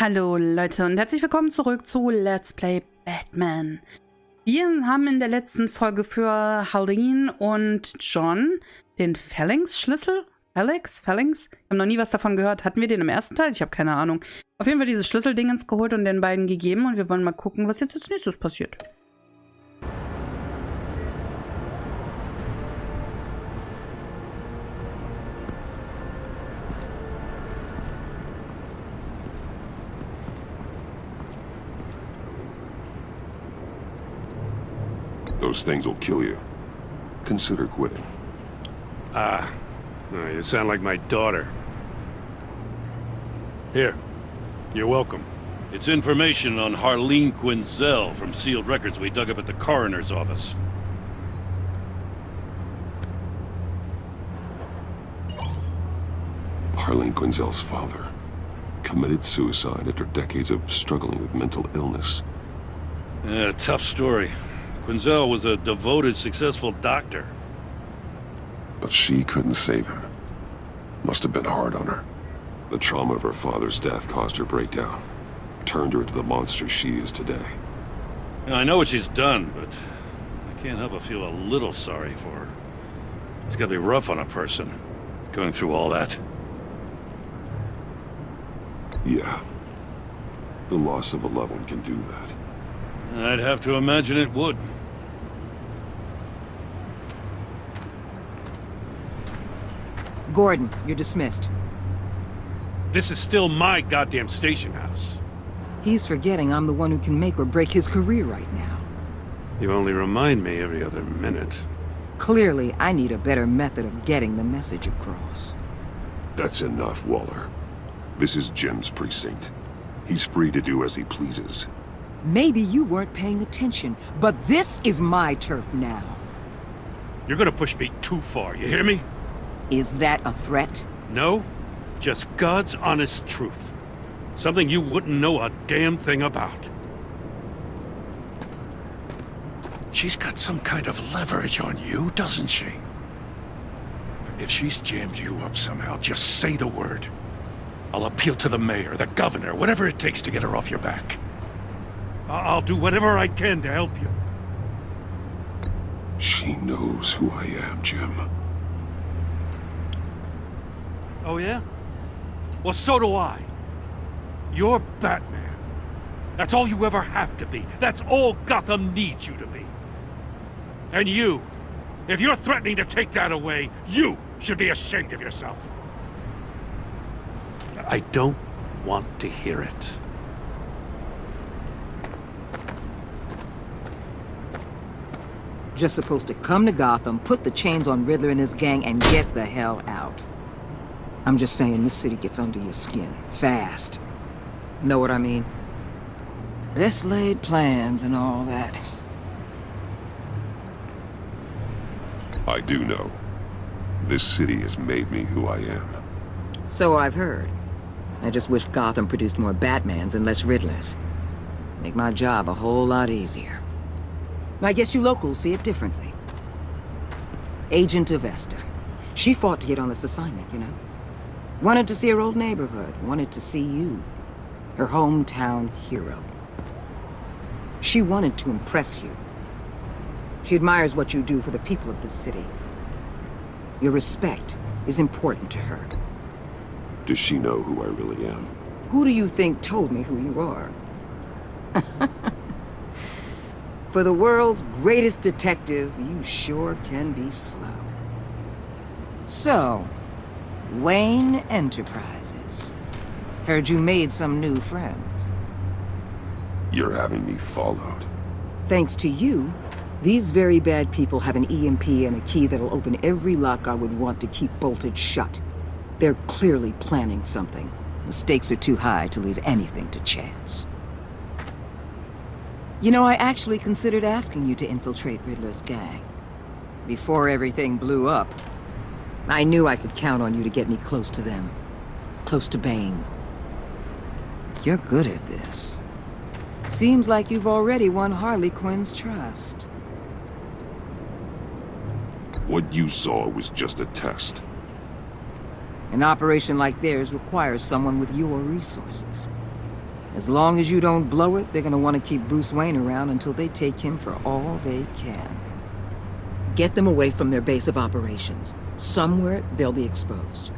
Hallo Leute und herzlich willkommen zurück zu Let's Play Batman. Wir haben in der letzten Folge für Harleen und John den Phalanx-Schlüssel. Phalanx? Ich habe noch nie was davon gehört. Hatten wir den im ersten Teil? Ich habe keine Ahnung. Auf jeden Fall dieses Schlüsseldingens geholt und den beiden gegeben und wir wollen mal gucken, was jetzt als nächstes passiert. Those things will kill you. Consider quitting. You sound like my daughter. Here, you're welcome. It's information on Harleen Quinzel from sealed records we dug up at the coroner's office. Harleen Quinzel's father committed suicide after decades of struggling with mental illness. Yeah, tough story. Quinzel was a devoted, successful doctor. But she couldn't save him. Must have been hard on her. The trauma of her father's death caused her breakdown. Turned her into the monster she is today. Yeah, I know what she's done, but I can't help but feel a little sorry for her. It's gotta be rough on a person, going through all that. Yeah. The loss of a loved one can do that. I'd have to imagine it would. Gordon, you're dismissed. This is still my goddamn station house. He's forgetting I'm the one who can make or break his career right now. You only remind me every other minute. Clearly, I need a better method of getting the message across. That's enough, Waller. This is Jim's precinct. He's free to do as he pleases. Maybe you weren't paying attention, but this is my turf now. You're gonna push me too far, you hear me? Is that a threat? No, just God's honest truth. Something you wouldn't know a damn thing about. She's got some kind of leverage on you, doesn't she? If she's jammed you up somehow, just say the word. I'll appeal to the mayor, the governor, whatever it takes to get her off your back. I'll do whatever I can to help you. She knows who I am, Jim. Oh yeah? Well, so do I. You're Batman. That's all you ever have to be. That's all Gotham needs you to be. And you, if you're threatening to take that away, you should be ashamed of yourself. I don't want to hear it. Just supposed to come to Gotham, put the chains on Riddler and his gang, and get the hell out. I'm just saying, this city gets under your skin. Fast. Know what I mean? Best laid plans and all that. I do know. This city has made me who I am. So I've heard. I just wish Gotham produced more Batmans and less Riddlers. Make my job a whole lot easier. I guess you locals see it differently. Agent Avesta. She fought to get on this assignment, you know? Wanted to see her old neighborhood. Wanted to see you. Her hometown hero. She wanted to impress you. She admires what you do for the people of this city. Your respect is important to her. Does she know who I really am? Who do you think told me who you are? For the world's greatest detective, you sure can be slow. So, Wayne Enterprises. Heard you made some new friends. You're having me followed. Thanks to you, these very bad people have an EMP and a key that'll open every lock I would want to keep bolted shut. They're clearly planning something. The stakes are too high to leave anything to chance. You know, I actually considered asking you to infiltrate Riddler's gang. Before everything blew up, I knew I could count on you to get me close to them. Close to Bane. You're good at this. Seems like you've already won Harley Quinn's trust. What you saw was just a test. An operation like theirs requires someone with your resources. As long as you don't blow it, they're gonna want to keep Bruce Wayne around until they take him for all they can. Get them away from their base of operations. Somewhere they'll be exposed.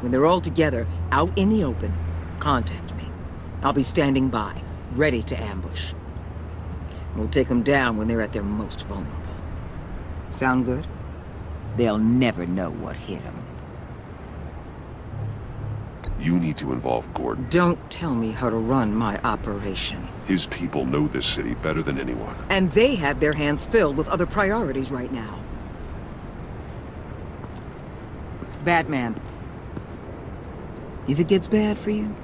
When they're all together, out in the open, contact me. I'll be standing by, ready to ambush. We'll take them down when they're at their most vulnerable. Sound good? They'll never know what hit them. You need to involve Gordon. Don't tell me how to run my operation. His people know this city better than anyone. And they have their hands filled with other priorities right now. Batman. If it gets bad for you,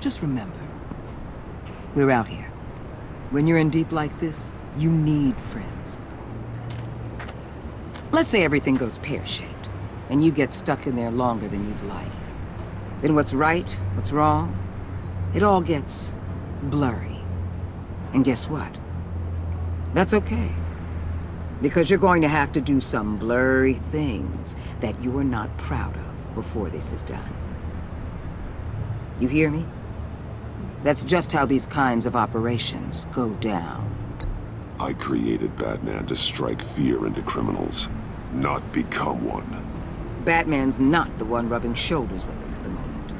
just remember. We're out here. When you're in deep like this, you need friends. Let's say everything goes pear-shaped, and you get stuck in there longer than you'd like. Then what's right, what's wrong, it all gets blurry. And guess what? That's okay. Because you're going to have to do some blurry things that you are not proud of before this is done. You hear me? That's just how these kinds of operations go down. I created Batman to strike fear into criminals, not become one. Batman's not the one rubbing shoulders with them at the moment.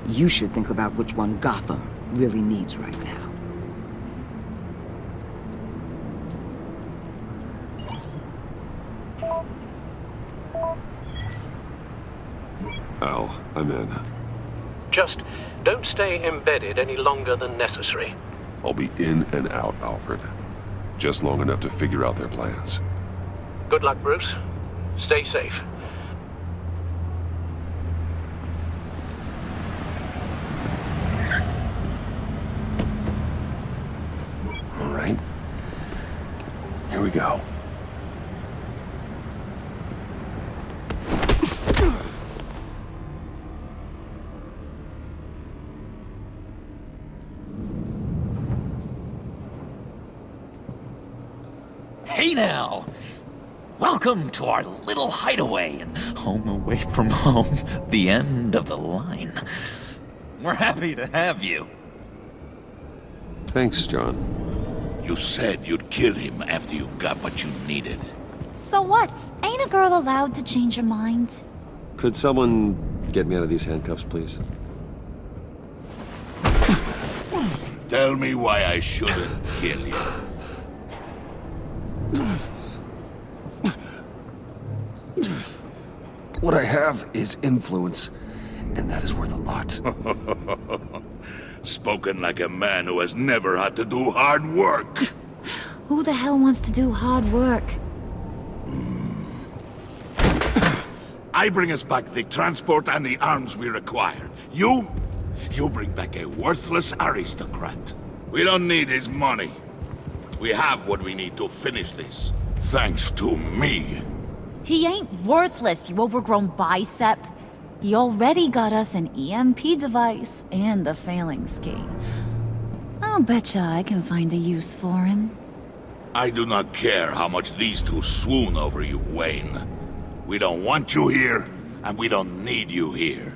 You should think about which one Gotham really needs right now. Al, I'm in. Just don't stay embedded any longer than necessary. I'll be in and out, Alfred. Just long enough to figure out their plans. Good luck, Bruce. Stay safe. All right. Here we go. Hey now! Welcome to our little hideaway and home away from home, the end of the line. We're happy to have you. Thanks, John. You said you'd kill him after you got what you needed. So what? Ain't a girl allowed to change her mind? Could someone get me out of these handcuffs, please? Tell me why I shouldn't kill you. What I have is influence, and that is worth a lot. Spoken like a man who has never had to do hard work. Who the hell wants to do hard work? I bring us back the transport and the arms we require. You bring back a worthless aristocrat. We don't need his money. We have what we need to finish this. Thanks to me. He ain't worthless, you overgrown bicep. He already got us an EMP device and the failing ski. I'll betcha I can find a use for him. I do not care how much these two swoon over you, Wayne. We don't want you here, and we don't need you here.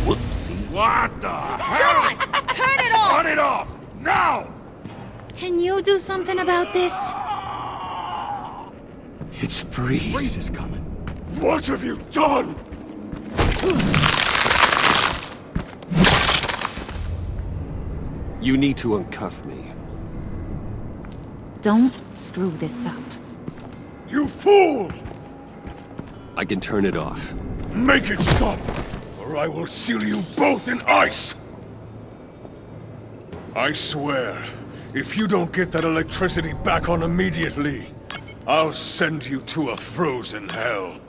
Whoopsie. What the hell? John! Turn it off! Turn it off! Now! Can you do something about this? It's Freeze. Freeze is coming. What have you done? You need to uncuff me. Don't screw this up. You fool! I can turn it off. Make it stop, or I will seal you both in ice! I swear, if you don't get that electricity back on immediately, I'll send you to a frozen hell.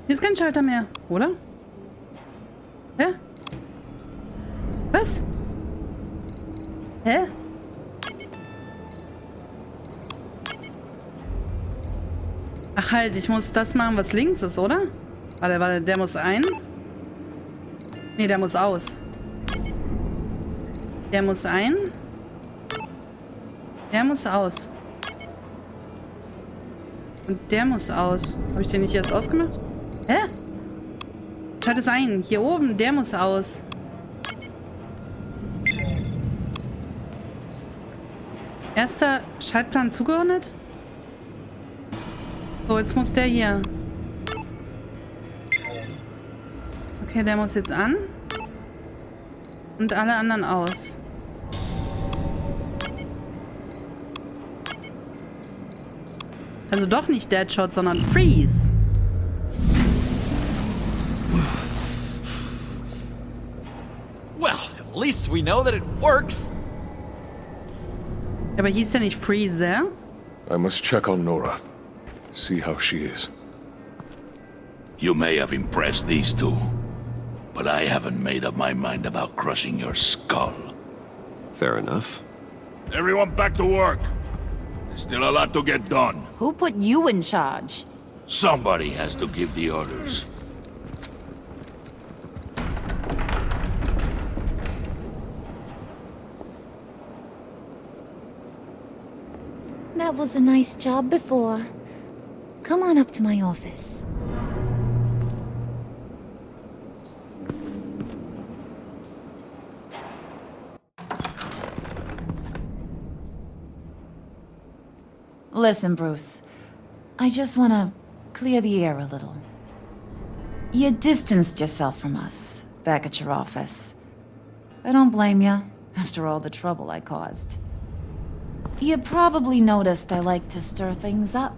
Hier ist kein Schalter mehr, oder? Hä? Was? Hä? Ach halt, ich muss das machen, was links ist, oder? Warte, der muss ein. Nee, der muss aus. Der muss ein. Der muss aus. Und der muss aus. Habe ich den nicht erst ausgemacht? Hä? Schalt es ein. Hier oben, der muss aus. Erster Schaltplan zugeordnet. So, jetzt muss der hier. Okay, der muss jetzt an. Und alle anderen aus. Also doch nicht Deadshot, sondern Freeze. Well, at least we know that it works. Aber hieß der nicht Freeze? I must check on Nora. See how she is. You may have impressed these two, but I haven't made up my mind about crushing your skull. Fair enough. Everyone back to work. There's still a lot to get done. Who put you in charge? Somebody has to give the orders. That was a nice job before. Come on up to my office. Listen, Bruce. I just want to clear the air a little. You distanced yourself from us back at your office. I don't blame you, after all the trouble I caused. You probably noticed I like to stir things up.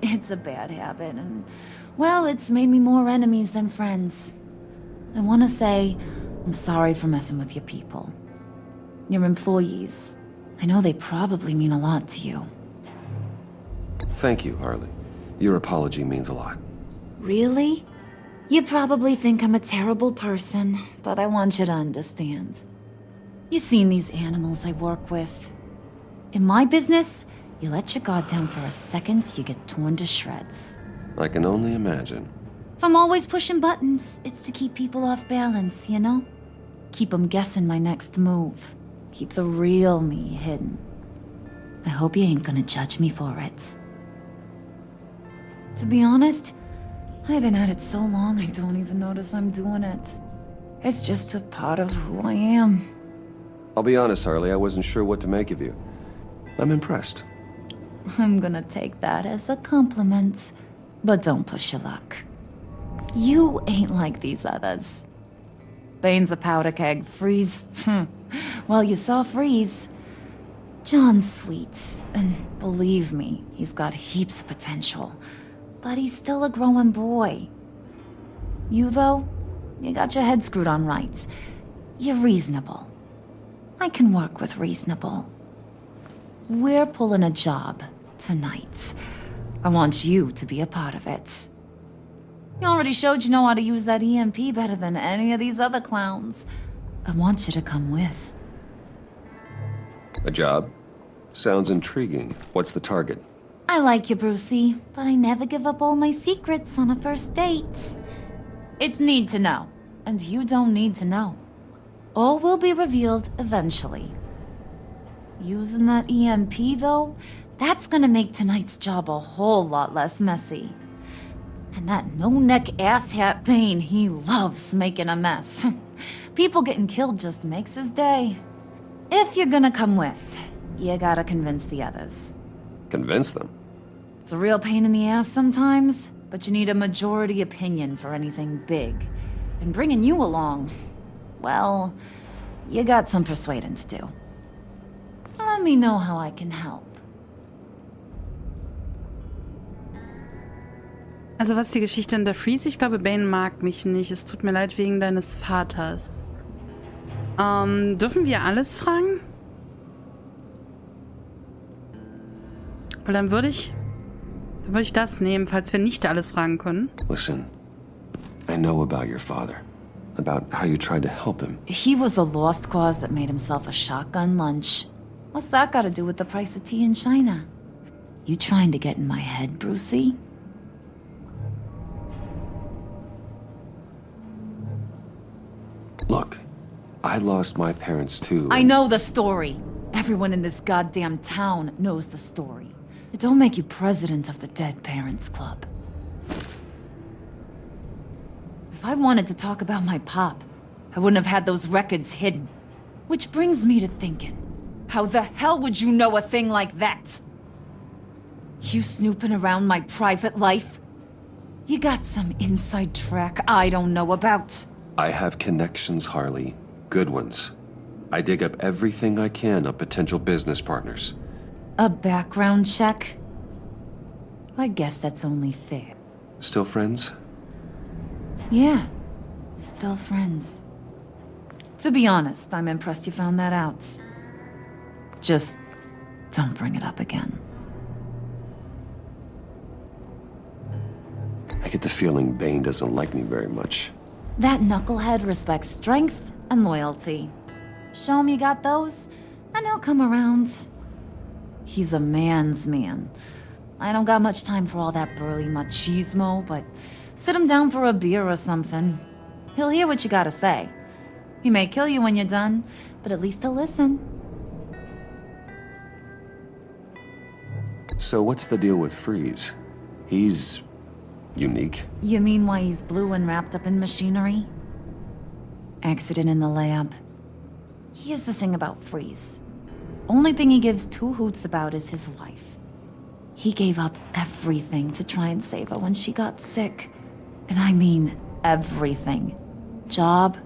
It's a bad habit, and, well, it's made me more enemies than friends. I want to say I'm sorry for messing with your people. Your employees. I know they probably mean a lot to you. Thank you, Harley. Your apology means a lot. Really? You probably think I'm a terrible person, but I want you to understand. You've seen these animals I work with. In my business, you let your guard down for a second, you get torn to shreds. I can only imagine. If I'm always pushing buttons, it's to keep people off balance, you know? Keep them guessing my next move. Keep the real me hidden. I hope you ain't gonna judge me for it. To be honest, I've been at it so long I don't even notice I'm doing it. It's just a part of who I am. I'll be honest, Harley, I wasn't sure what to make of you. I'm impressed. I'm gonna take that as a compliment. But don't push your luck. You ain't like these others. Bane's a powder keg. Freeze. Well, you saw Freeze. John's sweet. And believe me, he's got heaps of potential. But he's still a growing boy. You, though, you got your head screwed on right. You're reasonable. I can work with reasonable. We're pulling a job tonight. I want you to be a part of it. You already showed you know how to use that EMP better than any of these other clowns. I want you to come with. A job? Sounds intriguing. What's the target? I like you, Brucey, but I never give up all my secrets on a first date. It's need to know, and you don't need to know. All will be revealed eventually. Using that EMP, though, that's gonna make tonight's job a whole lot less messy. And that no-neck asshat Bane, he loves making a mess. People getting killed just makes his day. If you're gonna come with, you gotta convince the others. Convince them? It's a real pain in the ass sometimes, but you need a majority opinion for anything big. And bringing you along, well, you got some persuading to do. Let me know how I can help. Also was ist die Geschichte in der Freeze? Ich glaube, Bane mag mich nicht. Es tut mir leid wegen deines Vaters. Dürfen wir alles fragen? Weil dann würde ich das nehmen, falls wir nicht alles fragen können. Listen, I know about your father. About how you tried to help him. He was a lost cause that made himself a shotgun lunch. What's that got to do with the price of tea in China? You trying to get in my head, Brucey? Look, I lost my parents too. I know the story. Everyone in this goddamn town knows the story. It don't make you president of the Dead Parents Club. If I wanted to talk about my pop, I wouldn't have had those records hidden. Which brings me to thinking, how the hell would you know a thing like that? You snooping around my private life? You got some inside track I don't know about. I have connections, Harley. Good ones. I dig up everything I can on potential business partners. A background check? I guess that's only fair. Still friends? Yeah, still friends. To be honest, I'm impressed you found that out. Just don't bring it up again. I get the feeling Bane doesn't like me very much. That knucklehead respects strength and loyalty. Show him you got those, and he'll come around. He's a man's man. I don't got much time for all that burly machismo, but sit him down for a beer or something. He'll hear what you gotta say. He may kill you when you're done, but at least he'll listen. So what's the deal with Freeze? He's unique. You mean why he's blue and wrapped up in machinery? Accident in the lab. Here's the thing about Freeze. Only thing he gives two hoots about is his wife. He gave up everything to try and save her when she got sick. And I mean everything. Job,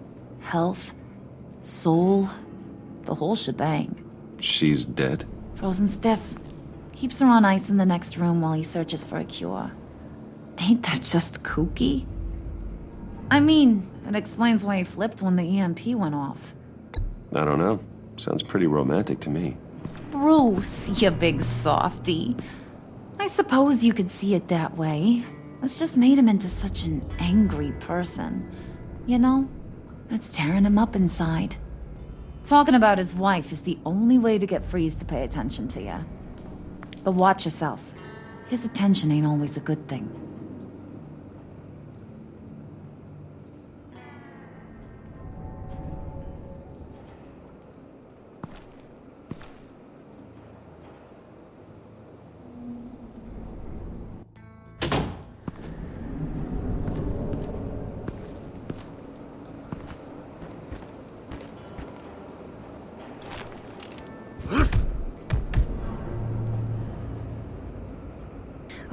health, soul, the whole shebang. She's dead? Frozen stiff. Keeps her on ice in the next room while he searches for a cure. Ain't that just kooky? I mean, it explains why he flipped when the EMP went off. I don't know. Sounds pretty romantic to me. Bruce, you big softy. I suppose you could see it that way. It's just made him into such an angry person. You know, it's tearing him up inside. Talking about his wife is the only way to get Freeze to pay attention to you. But watch yourself. His attention ain't always a good thing.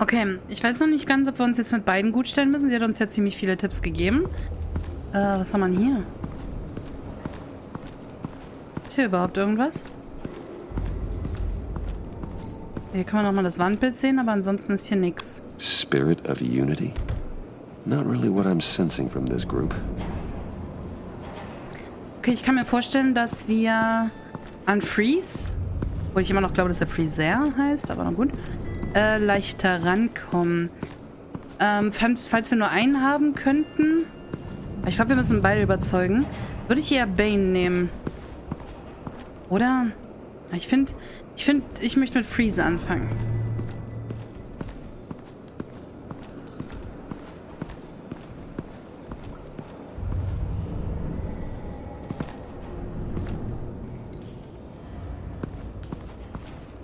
Okay, ich weiß noch nicht ganz, ob wir uns jetzt mit beiden gut stellen müssen. Sie hat uns ja ziemlich viele Tipps gegeben. Was haben wir denn hier? Ist hier überhaupt irgendwas? Hier kann man nochmal das Wandbild sehen, aber ansonsten ist hier nichts. Spirit of unity? Not really what I'm sensing from this group. Okay, ich kann mir vorstellen, dass wir an Freeze, wo ich immer noch glaube, dass er Freezer heißt, aber na gut, leichter rankommen. Falls wir nur einen haben könnten, ich glaube, wir müssen beide überzeugen, würde ich eher Bane nehmen. Oder? Ich möchte mit Freeze anfangen.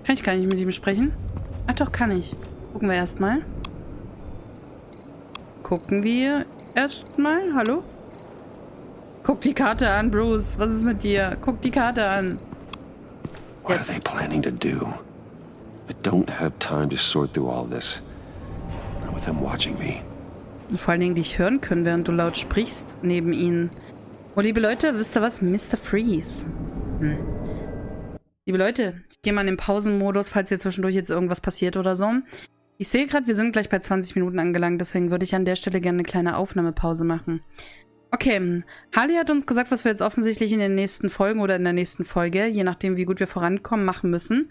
Kann ich gar nicht mit ihm sprechen? Ach doch, kann ich. Gucken wir erstmal. Hallo? Guck die Karte an, Bruce. Was ist mit dir? Guck die Karte an. What are they planning to do? I don't have time to sort through all this. Not with them watching me. Und vor allen Dingen dich hören können, während du laut sprichst neben ihnen. Oh, liebe Leute, wisst ihr was? Mr. Freeze. Liebe Leute, ich gehe mal in den Pausenmodus, falls hier zwischendurch jetzt irgendwas passiert oder so. Ich sehe gerade, wir sind gleich bei 20 Minuten angelangt, deswegen würde ich an der Stelle gerne eine kleine Aufnahmepause machen. Okay, Harley hat uns gesagt, was wir jetzt offensichtlich in den nächsten Folgen oder in der nächsten Folge, je nachdem wie gut wir vorankommen, machen müssen,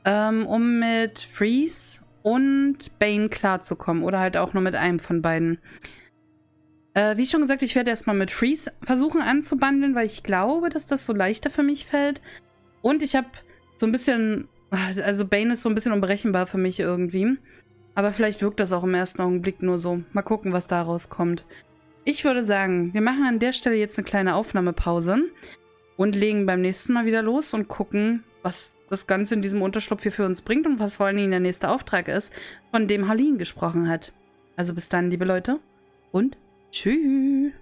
um mit Freeze und Bane klarzukommen oder halt auch nur mit einem von beiden. Wie schon gesagt, ich werde erstmal mit Freeze versuchen anzubandeln, weil ich glaube, dass das so leichter für mich fällt. Und ich habe so ein bisschen, also Bane ist so ein bisschen unberechenbar für mich irgendwie. Aber vielleicht wirkt das auch im ersten Augenblick nur so. Mal gucken, was daraus kommt. Ich würde sagen, wir machen an der Stelle jetzt eine kleine Aufnahmepause und legen beim nächsten Mal wieder los und gucken, was das Ganze in diesem Unterschlupf hier für uns bringt und was vor allen Dingen der nächste Auftrag ist, von dem Harleen gesprochen hat. Also bis dann, liebe Leute. Und tschüss.